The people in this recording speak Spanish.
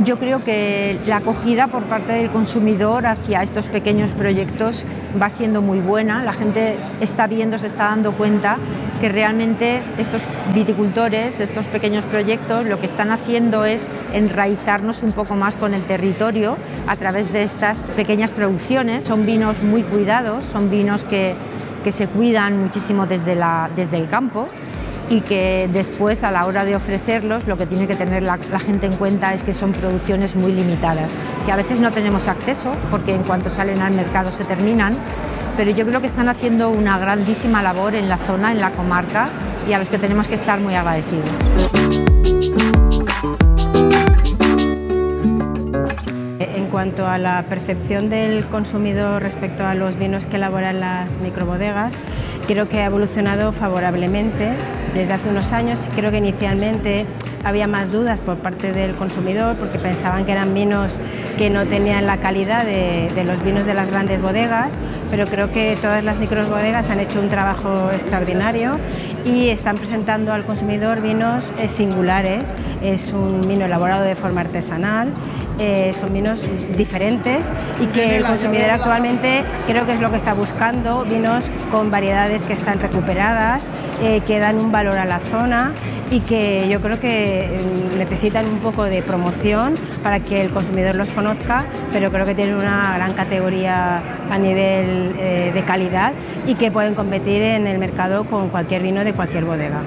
Yo creo que la acogida por parte del consumidor hacia estos pequeños proyectos va siendo muy buena. La gente está viendo, se está dando cuenta que realmente estos viticultores, estos pequeños proyectos, lo que están haciendo es enraizarnos un poco más con el territorio a través de estas pequeñas producciones. Son vinos muy cuidados, son vinos que se cuidan muchísimo desde el campo, y que después, a la hora de ofrecerlos, lo que tiene que tener la gente en cuenta es que son producciones muy limitadas, que a veces no tenemos acceso porque en cuanto salen al mercado se terminan, pero yo creo que están haciendo una grandísima labor en la zona, en la comarca, y a los que tenemos que estar muy agradecidos. En cuanto a la percepción del consumidor respecto a los vinos que elaboran las microbodegas, creo que ha evolucionado favorablemente desde hace unos años. Creo que inicialmente había más dudas por parte del consumidor porque pensaban que eran vinos que no tenían la calidad de los vinos de las grandes bodegas, pero creo que todas las microbodegas han hecho un trabajo extraordinario y están presentando al consumidor vinos singulares. Es un vino elaborado de forma artesanal. Son vinos diferentes y que el consumidor actualmente creo que es lo que está buscando, vinos con variedades que están recuperadas, que dan un valor a la zona y que yo creo que necesitan un poco de promoción para que el consumidor los conozca, pero creo que tienen una gran categoría a nivel de calidad y que pueden competir en el mercado con cualquier vino de cualquier bodega.